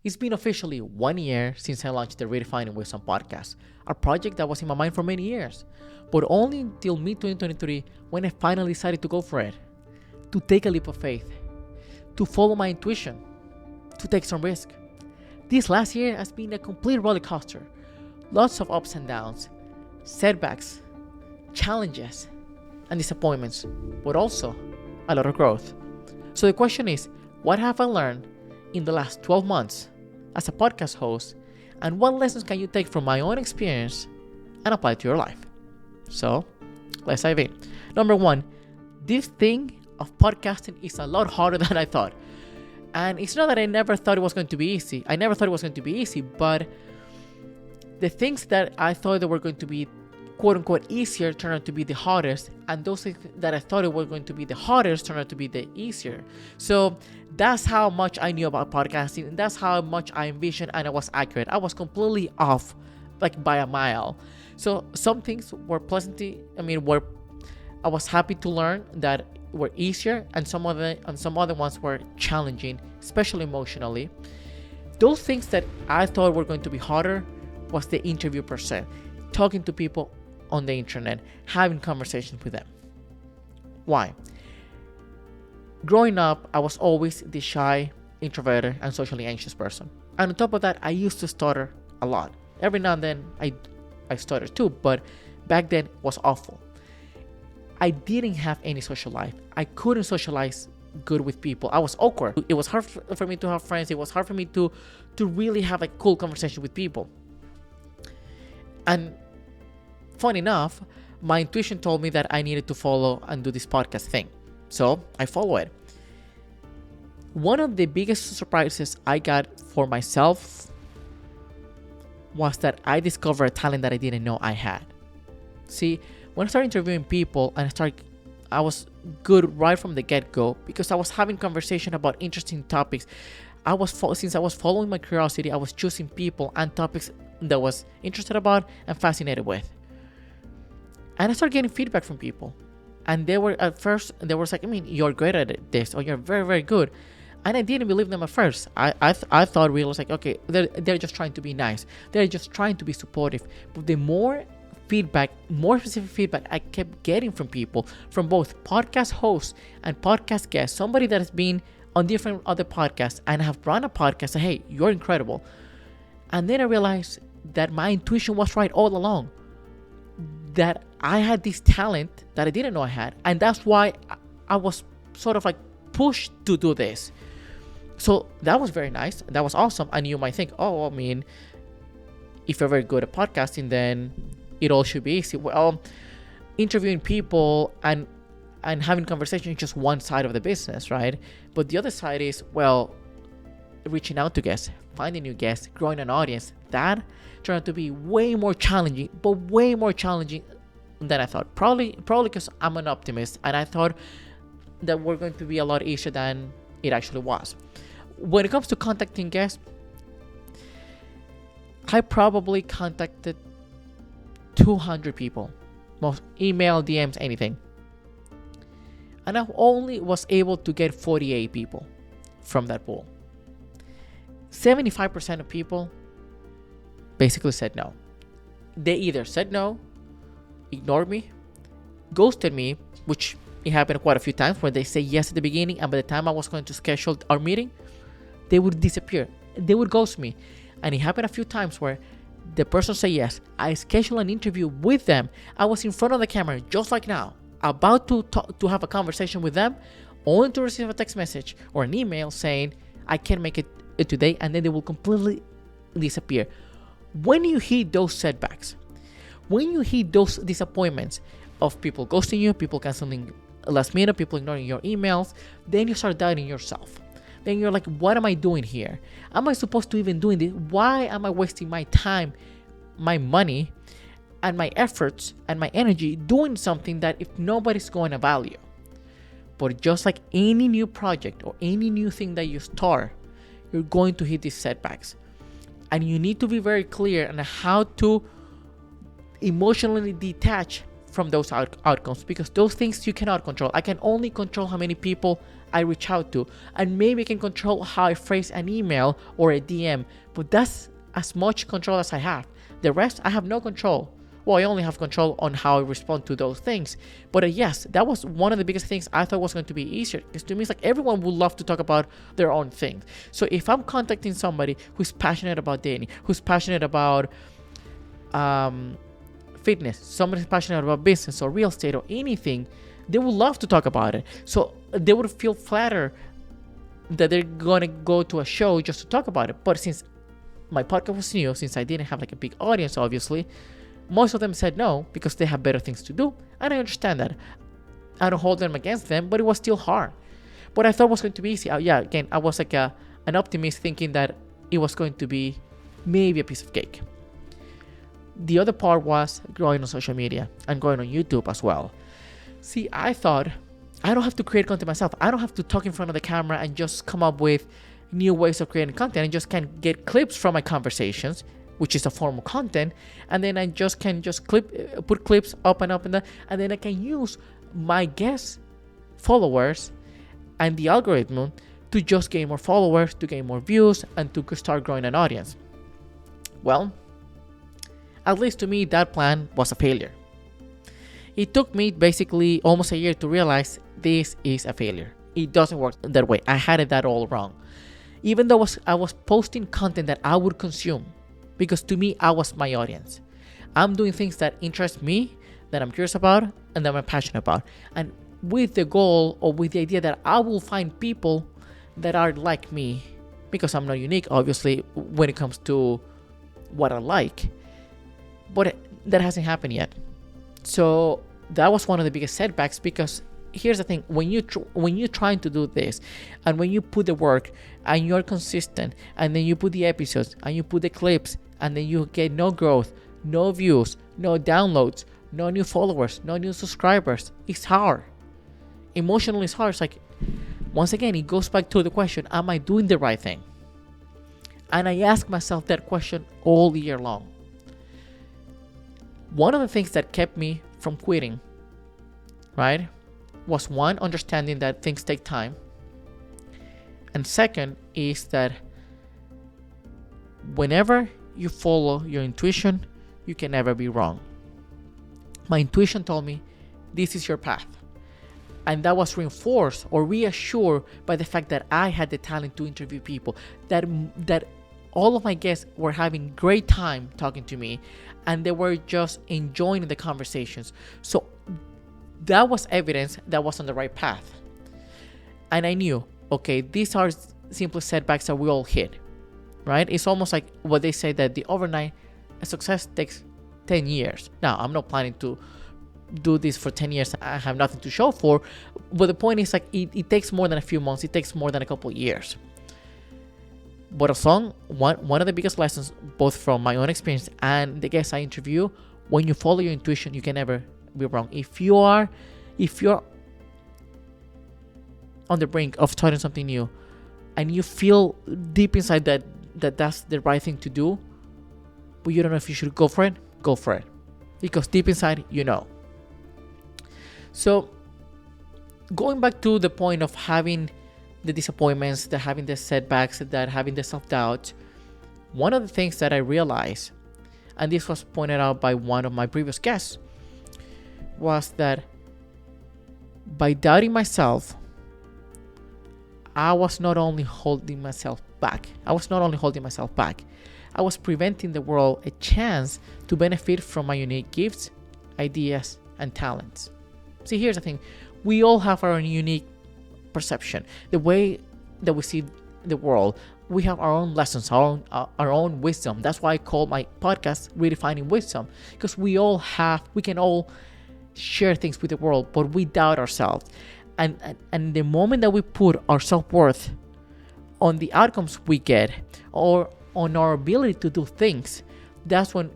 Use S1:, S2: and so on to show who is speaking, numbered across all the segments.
S1: It's been officially 1 year since I launched the Redefining with some podcast, a project that was in my mind for many years, but only until mid 2023 when I finally decided to go for it, to take a leap of faith, to follow my intuition, to take some risk. This last year has been a complete roller coaster, lots of ups and downs, setbacks, challenges, and disappointments, but also a lot of growth. So the question is, what have I learned in the last 12 months as a podcast host, and what lessons can you take from my own experience and apply to your life? So let's dive in. Number one, this thing of podcasting is a lot harder than I thought. And it's not that I never thought it was going to be easy. I never thought it was going to be easy, but the things that I thought that were going to be quote unquote easier turned out to be the hardest, and those things that I thought it were going to be the hardest turned out to be the easier. So that's how much I knew about podcasting, and that's how much I envisioned, and I was accurate. I was completely off, like by a mile. So some things were I was happy to learn that were easier, and some other ones were challenging, especially emotionally. Those things that I thought were going to be harder was the interview per se, talking to people on the internet, having conversations with them. Why? Growing up, I was always the shy, introverted, and socially anxious person. And on top of that, I used to stutter a lot. Every now and then, I stutter too, but back then it was awful. I didn't have any social life. I couldn't socialize good with people. I was awkward. It was hard for me to have friends. It was hard for me to really have a cool conversation with people. And fun enough, my intuition told me that I needed to follow and do this podcast thing. So I follow it. One of the biggest surprises I got for myself was that I discovered a talent that I didn't know I had. See, when I started interviewing people I was good right from the get-go because I was having conversation about interesting topics. Since I was following my curiosity, I was choosing people and topics that I was interested about and fascinated with. And I started getting feedback from people. And they were like, you're great at this, or you're very, very good. And I didn't believe them at first. I thought really was like, okay, they're just trying to be nice. They're just trying to be supportive. But the more specific feedback I kept getting from people, from both podcast hosts and podcast guests, somebody that has been on different other podcasts and have run a podcast, say, hey, you're incredible. And then I realized that my intuition was right all along. That I had this talent that I didn't know I had. And that's why I was sort of like pushed to do this. So that was very nice. That was awesome. And you might think, if you're very good at podcasting, then it all should be easy. Well, interviewing people and having conversations is just one side of the business, right? But the other side is, reaching out to guests, finding new guests, growing an audience. That turned out to be way more challenging than I thought. Probably because I'm an optimist and I thought that we're going to be a lot easier than it actually was. When it comes to contacting guests, I probably contacted 200 people, most email, DMs, anything. And I only was able to get 48 people from that pool. 75% of people basically said no. They either said no, ignored me, ghosted me, which it happened quite a few times where they say yes at the beginning, and by the time I was going to schedule our meeting, they would disappear. They would ghost me. And it happened a few times where the person said yes. I scheduled an interview with them. I was in front of the camera, just like now, about to have a conversation with them, only to receive a text message or an email saying, I can't make it today, and then they will completely disappear. When you hit those setbacks, when you hit those disappointments of people ghosting you, people canceling last minute, people ignoring your emails, then you start doubting yourself. Then you're like, what am I doing here? Am I supposed to even doing this? Why am I wasting my time, my money, and my efforts and my energy doing something that if nobody's going to value? But just like any new project or any new thing that you start, you're going to hit these setbacks. And you need to be very clear on how to emotionally detach from those outcomes, because those things you cannot control. I can only control how many people I reach out to, and maybe I can control how I phrase an email or a DM, but that's as much control as I have. The rest, I have no control. Well, I only have control on how I respond to those things. But yes, that was one of the biggest things I thought was going to be easier. Because to me, it's like everyone would love to talk about their own things. So if I'm contacting somebody who's passionate about dating, who's passionate about fitness, somebody who's passionate about business or real estate or anything, they would love to talk about it. So they would feel flattered that they're going to go to a show just to talk about it. But since my podcast was new, since I didn't have like a big audience, obviously, most of them said no because they have better things to do. And I understand that. I don't hold them against them, but it was still hard. But I thought it was going to be easy. Again, I was like an optimist thinking that it was going to be maybe a piece of cake. The other part was growing on social media and growing on YouTube as well. See, I thought I don't have to create content myself. I don't have to talk in front of the camera and just come up with new ways of creating content. I just can get clips from my conversations, which is a form of content, and then I just can put clips up and then I can use my guest followers and the algorithm to just gain more followers, to gain more views, and to start growing an audience. Well, at least to me, that plan was a failure. It took me basically almost a year to realize this is a failure. It doesn't work that way. I had it that all wrong. Even though I was posting content that I would consume, because to me, I was my audience. I'm doing things that interest me, that I'm curious about, and that I'm passionate about. And with the goal or with the idea that I will find people that are like me, because I'm not unique, obviously, when it comes to what I like. But that hasn't happened yet. So that was one of the biggest setbacks, because here's the thing: when you're trying to do this, and when you put the work and you're consistent, and then you put the episodes and you put the clips, and then you get no growth, no views, no downloads, no new followers, no new subscribers, it's hard. Emotionally, it's hard. It's like, once again, it goes back to the question: am I doing the right thing? And I ask myself that question all year long. One of the things that kept me from quitting, right, was one, understanding that things take time. And second is that whenever you follow your intuition, you can never be wrong. My intuition told me this is your path. And that was reinforced or reassured by the fact that I had the talent to interview people, that all of my guests were having great time talking to me, and they were just enjoying the conversations. So that was evidence that I was on the right path. And I knew, okay, these are simple setbacks that we all hit, right? It's almost like what they say, that the overnight success takes 10 years. Now, I'm not planning to do this for 10 years. I have nothing to show for. But the point is, like, it takes more than a few months. It takes more than a couple of years. But as long, one of the biggest lessons, both from my own experience and the guests I interview, when you follow your intuition, you can never be wrong. If you're on the brink of starting something new, and you feel deep inside that that's the right thing to do, but you don't know if you should go for it, because deep inside you know. So going back to the point of having the disappointments, that having the setbacks, that having the self-doubt, one of the things that I realized, and this was pointed out by one of my previous guests, was that by doubting myself, I was not only holding myself back, I was preventing the world a chance to benefit from my unique gifts, ideas, and talents. See, here's the thing. We all have our own unique perception, the way that we see the world. We have our own lessons, our own wisdom. That's why I call my podcast Redefining Wisdom, because we can all share things with the world, but we doubt ourselves. And the moment that we put our self-worth on the outcomes we get, or on our ability to do things, that's when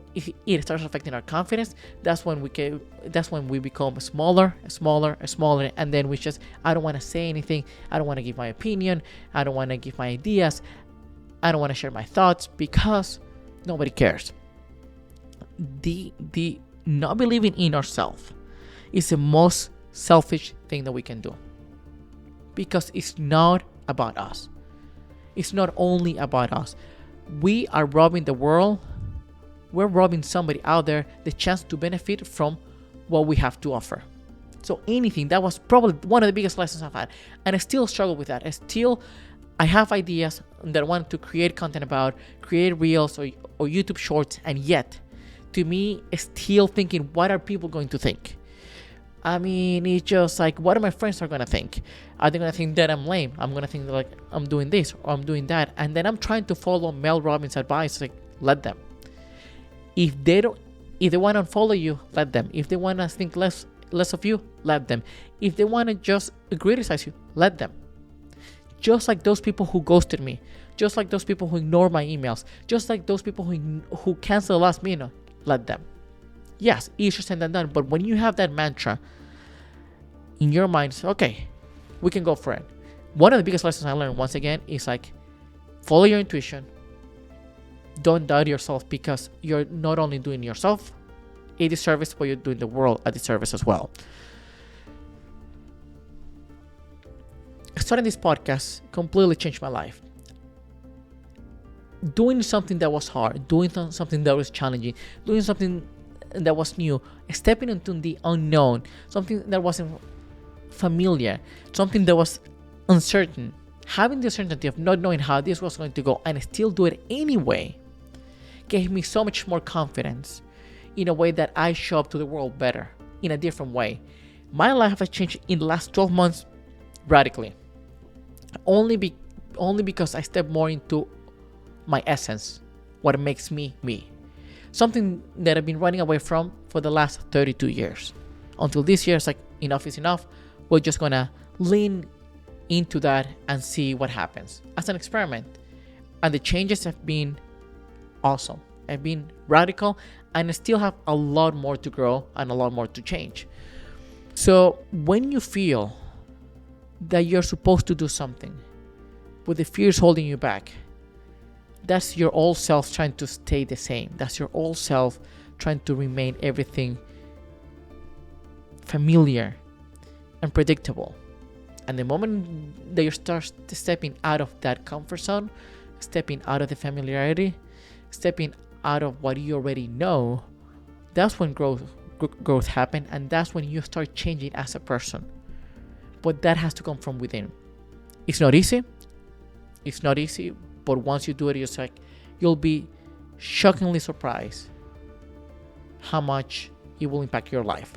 S1: it starts affecting our confidence. That's when we become smaller, and then I don't want to say anything. I don't want to give my opinion. I don't want to give my ideas. I don't want to share my thoughts, because nobody cares. The not believing in ourselves is the most selfish thing that we can do. because it's not about us. It's not only about us. We are robbing the world. We're robbing somebody out there the chance to benefit from what we have to offer. So anything, that was probably one of the biggest lessons I've had. And I still struggle with that. I have ideas that I want to create content about, create reels or YouTube shorts. And yet, to me, still thinking, what are people going to think? I mean, it's just like, what are my friends are going to think? Are they going to think that I'm lame? I'm going to think like I'm doing this or I'm doing that. And then I'm trying to follow Mel Robbins' advice, like, let them. If they want to unfollow you, let them. If they want to think less of you, let them. If they want to just criticize you, let them. Just like those people who ghosted me, just like those people who ignore my emails, just like those people who cancel last minute, let them. Yes, easier said than done, but when you have that mantra in your mind, so, okay, we can go for it. One of the biggest lessons I learned, once again, is like, follow your intuition. Don't doubt yourself, because you're not only doing yourself a disservice, but you're doing the world a disservice as well. Starting this podcast completely changed my life. Doing something that was hard, doing something that was challenging, doing something that was new, stepping into the unknown, something that wasn't familiar, something that was uncertain, having the certainty of not knowing how this was going to go and still do it anyway, gave me so much more confidence in a way that I show up to the world better, in a different way. My life has changed in the last 12 months radically. Only because I stepped more into my essence, what makes me me. Something that I've been running away from for the last 32 years. Until this year, it's like, enough is enough. We're just gonna lean into that and see what happens as an experiment. And the changes have been awesome. Have been radical, and I still have a lot more to grow and a lot more to change. So when you feel that you're supposed to do something, but the fear is holding you back, that's your old self trying to stay the same. That's your old self trying to remain everything familiar and predictable. And the moment that you start stepping out of that comfort zone, stepping out of the familiarity, stepping out of what you already know, that's when growth happens, and that's when you start changing as a person. But that has to come from within. It's not easy, but once you do it, you'll be shockingly surprised how much it will impact your life.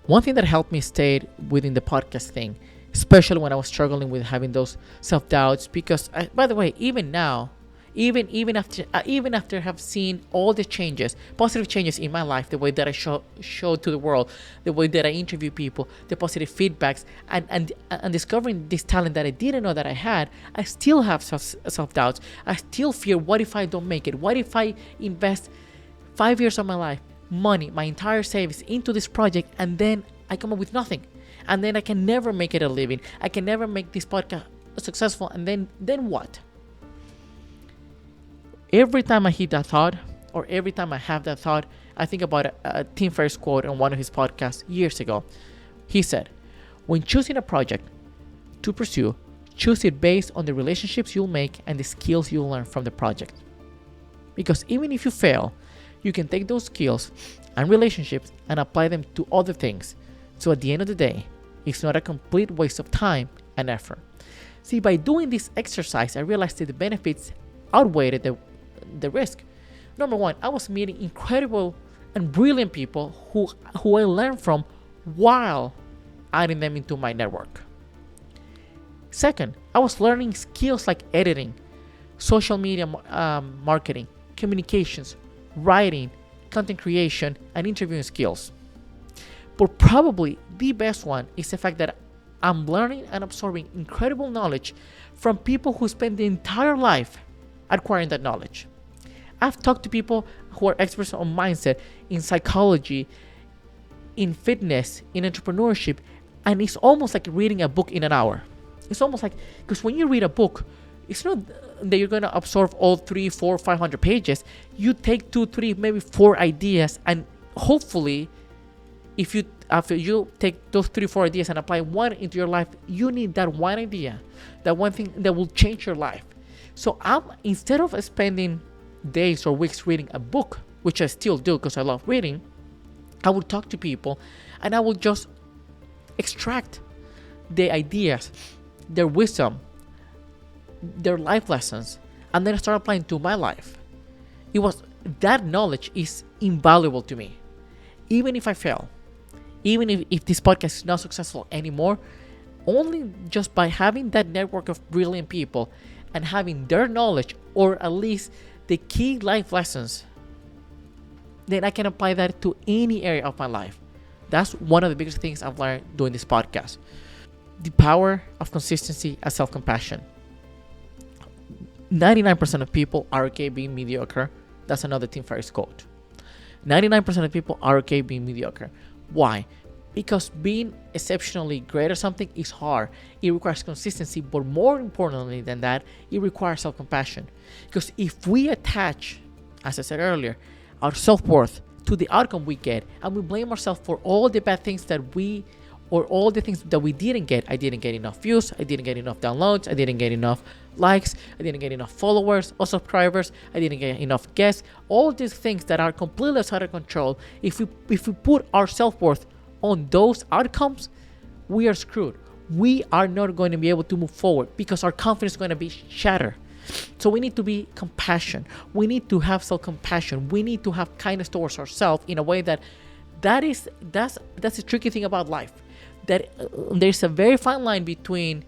S1: One thing that helped me stay within the podcast thing, especially when I was struggling with having those self-doubts, because by the way, even now, even after have seen all the changes, positive changes in my life, the way that I show to the world, the way that I interview people, the positive feedbacks, and discovering this talent that I didn't know that I had, I still have self-doubts. I still fear, what if I don't make it? What if I invest 5 years of my life, money, my entire savings into this project, and then I come up with nothing? And then I can never make it a living. I can never make this podcast successful. And then what? Every time I hit that thought, or every time I have that thought, I think about a Tim Ferriss quote on one of his podcasts years ago. He said, when choosing a project to pursue, choose it based on the relationships you'll make and the skills you'll learn from the project. Because even if you fail, you can take those skills and relationships and apply them to other things. So at the end of the day, it's not a complete waste of time and effort. See, by doing this exercise, I realized that the benefits outweighed the risk. Number one, I was meeting incredible and brilliant people who I learned from while adding them into my network. Second, I was learning skills like editing, social media marketing, communications, writing, content creation, and interviewing skills. But probably the best one is the fact that I'm learning and absorbing incredible knowledge from people who spend the entire life acquiring that knowledge. I've talked to people who are experts on mindset, in psychology, in fitness, in entrepreneurship, and it's almost like reading a book in an hour. It's almost like, because when you read a book, it's not that you're going to absorb all 300, 400, 500 pages. You take 2, 3, maybe 4 ideas, and hopefully, if you after you take those 3-4 ideas and apply one into your life, you need that one idea, that one thing that will change your life. So instead of spending days or weeks reading a book, which I still do because I love reading, I would talk to people and I would just extract the ideas, their wisdom, their life lessons, and then I start applying to my life. That knowledge is invaluable to me. Even if I fail, even if this podcast is not successful anymore, only just by having that network of brilliant people and having their knowledge, or at least the key life lessons, then I can apply that to any area of my life. That's one of the biggest things I've learned doing this podcast. The power of consistency and self-compassion. 99% of people are okay being mediocre. That's another Tim Ferriss quote. 99% of people are okay being mediocre. Why? Because being exceptionally great at something is hard. It requires consistency, but more importantly than that, it requires self-compassion. Because if we attach, as I said earlier, our self-worth to the outcome we get, and we blame ourselves for all the bad things or all the things that we didn't get. I didn't get enough views, I didn't get enough downloads, I didn't get enough likes, I didn't get enough followers or subscribers, I didn't get enough guests. All these things that are completely outside of control, if we put our self-worth on those outcomes, we are screwed. We are not going to be able to move forward because our confidence is going to be shattered. So we need to be compassionate. We need to have self-compassion. We need to have kindness towards ourselves in a way that's the tricky thing about life. That there's a very fine line between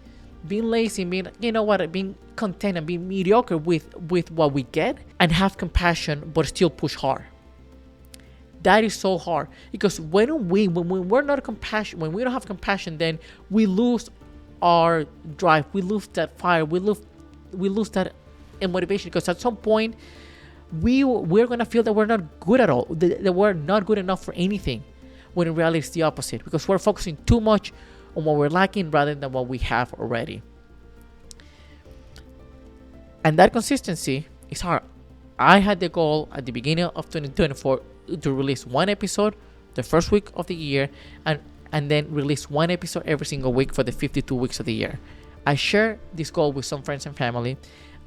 S1: being lazy and being content and being mediocre with what we get, and have compassion but still push hard. That is so hard, because when we're not compassion, when we don't have compassion, then we lose our drive, we lose that fire, we lose that motivation, because at some point we're gonna feel that we're not good at all, that we're not good enough for anything, when in reality it's the opposite, because we're focusing too much on what we're lacking rather than what we have already. And that consistency is hard. I had the goal at the beginning of 2024 to release one episode the first week of the year, and then release one episode every single week for the 52 weeks of the year. I shared this goal with some friends and family,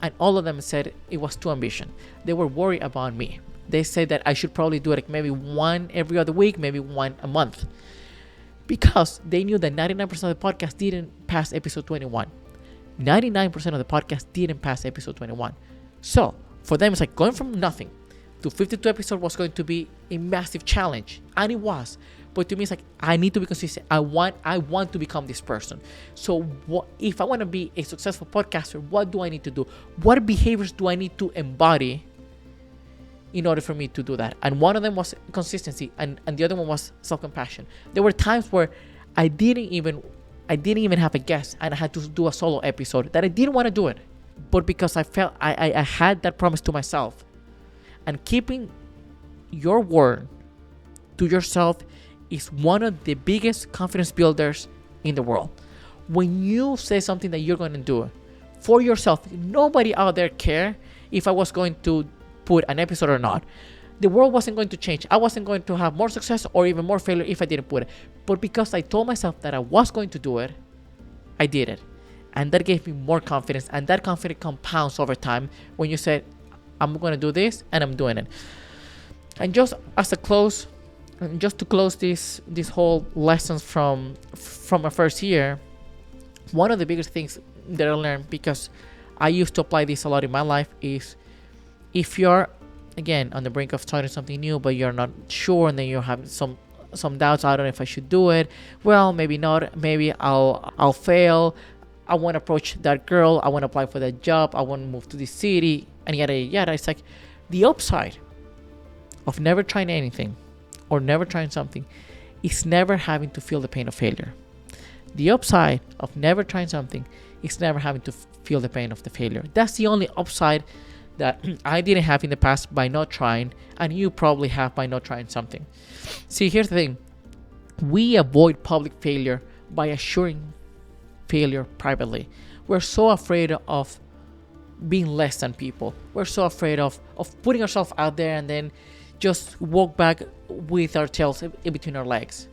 S1: and all of them said it was too ambitious. They were worried about me. They said that I should probably do it like maybe one every other week, maybe one a month, because they knew that 99% of the podcast didn't pass episode 21. 99% of the podcast didn't pass episode 21. So for them, it's like going from nothing to 52 episodes was going to be a massive challenge, and it was. But to me, it's like, I need to be consistent. I want to become this person. So if I want to be a successful podcaster, what do I need to do? What behaviors do I need to embody in order for me to do that? And one of them was consistency, and the other one was self-compassion. There were times where I didn't even have a guest, and I had to do a solo episode that I didn't want to do it, but because I felt I had that promise to myself. And keeping your word to yourself is one of the biggest confidence builders in the world. When you say something that you're going to do for yourself, nobody out there cared if I was going to put an episode or not. The world wasn't going to change. I wasn't going to have more success or even more failure if I didn't put it. But because I told myself that I was going to do it, I did it. And that gave me more confidence. And that confidence compounds over time when you said, I'm going to do this, and I'm doing it. And just to close this whole lessons from my first year, one of the biggest things that I learned, because I used to apply this a lot in my life, is if you're, again, on the brink of starting something new, but you're not sure, and then you have some doubts, I don't know if I should do it. Well, maybe not. Maybe I'll fail. I want to approach that girl. I want to apply for that job. I want to move to this city, and yada yada. It's like the upside of never trying anything or never trying something is never having to feel the pain of failure. The upside of never trying something is never having to feel the pain of the failure. That's the only upside that I didn't have in the past by not trying, and you probably have by not trying something. See, here's the thing. We avoid public failure by assuring failure privately. We're so afraid of being less than people. We're so afraid of putting ourselves out there and then just walk back with our tails in between our legs.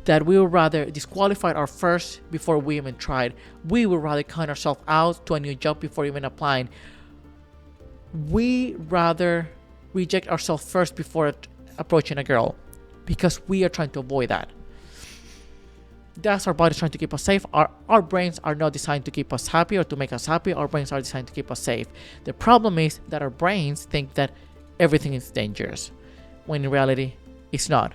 S1: that we would rather disqualify our first before we even tried. We would rather count ourselves out to a new job before even applying. We rather reject ourselves first before approaching a girl, because we are trying to avoid that. That's our body trying to keep us safe. Our brains are not designed to keep us happy or to make us happy. Our brains are designed to keep us safe. The problem is that our brains think that everything is dangerous, when in reality, it's not.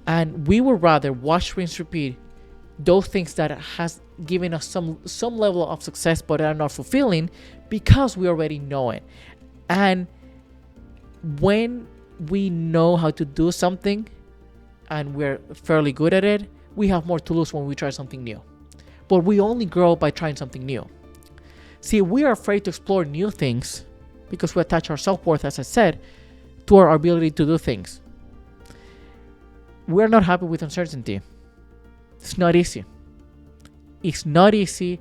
S1: And we would rather watch, rinse, repeat those things that has given us some level of success but are not fulfilling, because we already know it. And when we know how to do something and we're fairly good at it, we have more to lose when we try something new. But we only grow by trying something new. See, we are afraid to explore new things because we attach our self-worth, as I said, to our ability to do things. We're not happy with uncertainty. It's not easy. It's not easy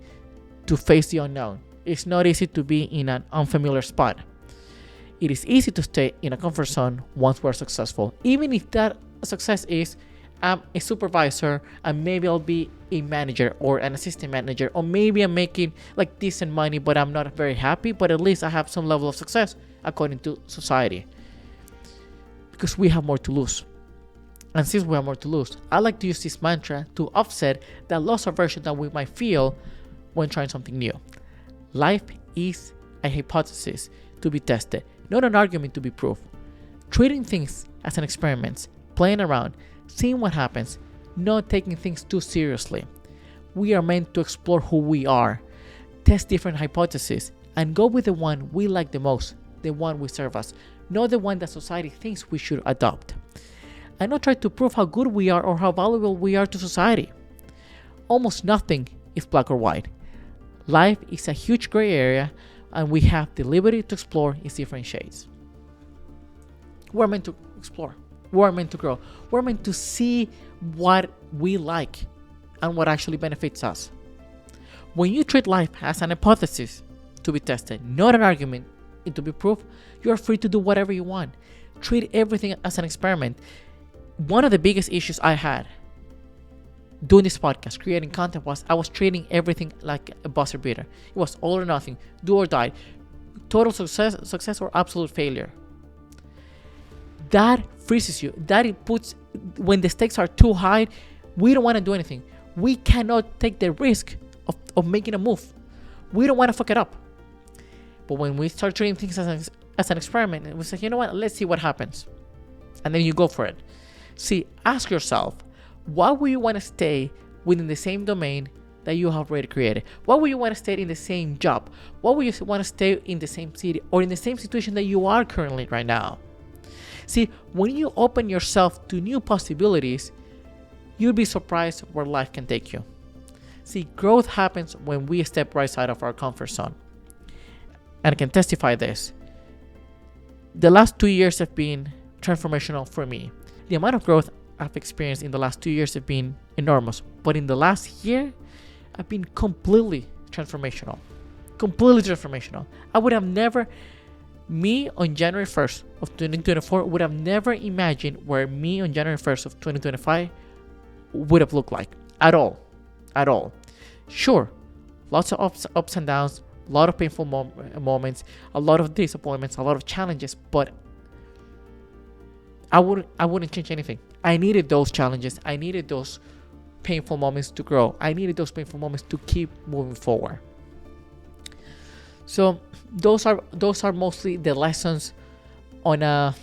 S1: to face the unknown. It's not easy to be in an unfamiliar spot. It is easy to stay in a comfort zone once we're successful. Even if that success is I'm a supervisor and maybe I'll be a manager or an assistant manager, or maybe I'm making like decent money but I'm not very happy, but at least I have some level of success according to society. Because we have more to lose. And since we have more to lose, I like to use this mantra to offset that loss aversion that we might feel when trying something new. Life is a hypothesis to be tested, not an argument to be proved. Treating things as an experiment, playing around, seeing what happens, not taking things too seriously. We are meant to explore who we are, test different hypotheses, and go with the one we like the most, the one we serve us, not the one that society thinks we should adopt. And not try to prove how good we are or how valuable we are to society. Almost nothing is black or white. Life is a huge gray area, and we have the liberty to explore its different shades. We're meant to explore. We're meant to grow. We're meant to see what we like and what actually benefits us. When you treat life as an hypothesis to be tested, not an argument to be proved, you're free to do whatever you want. Treat everything as an experiment. One of the biggest issues I had doing this podcast, creating content, was I was treating everything like a buzzer beater. It was all or nothing, do or die, total success or absolute failure. That freezes you. That it puts, when the stakes are too high, we don't want to do anything. We cannot take the risk of making a move. We don't want to fuck it up. But when we start treating things as an experiment, we say, you know what, let's see what happens. And then you go for it. See, ask yourself, why would you want to stay within the same domain that you have already created? Why would you want to stay in the same job? Why would you want to stay in the same city or in the same situation that you are currently right now? See, when you open yourself to new possibilities, you'll be surprised where life can take you. See, growth happens when we step right side of our comfort zone. And I can testify this. The last 2 years have been transformational for me. The amount of growth I've experienced in the last 2 years have been enormous. But in the last year, I've been completely transformational. Completely transformational. I would have never... Me on January 1st of 2024 would have never imagined where me on January 1st of 2025 would have looked like. At all. Sure, lots of ups and downs, a lot of painful moments, a lot of disappointments, a lot of challenges, but I wouldn't change anything. I needed those challenges. I needed those painful moments to grow. I needed those painful moments to keep moving forward. So those are mostly the lessons on a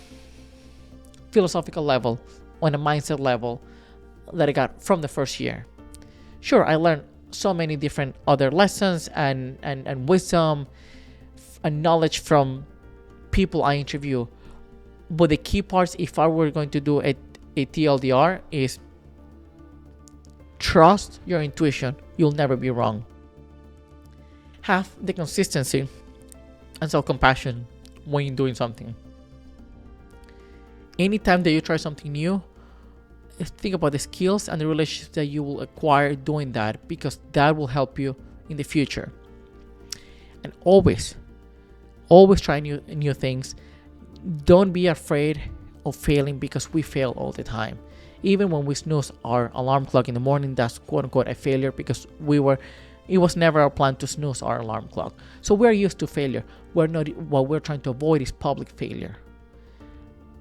S1: philosophical level, on a mindset level that I got from the first year. Sure, I learned so many different other lessons and wisdom and knowledge from people I interview. But the key parts, if I were going to do a TLDR, is trust your intuition. You'll never be wrong. Have the consistency and self-compassion when you're doing something. Anytime that you try something new, think about the skills and the relationships that you will acquire doing that, because that will help you in the future. And always try new things. Don't be afraid of failing, because we fail all the time. Even when we snooze our alarm clock in the morning, that's quote unquote a failure because it was never our plan to snooze our alarm clock. So we're used to failure. What we're trying to avoid is public failure.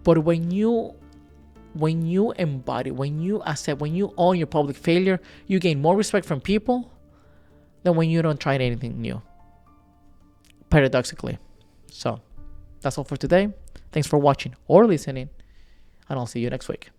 S1: But when you embody, when you accept, when you own your public failure, you gain more respect from people than when you don't try anything new. Paradoxically. So that's all for today. Thanks for watching or listening, and I'll see you next week.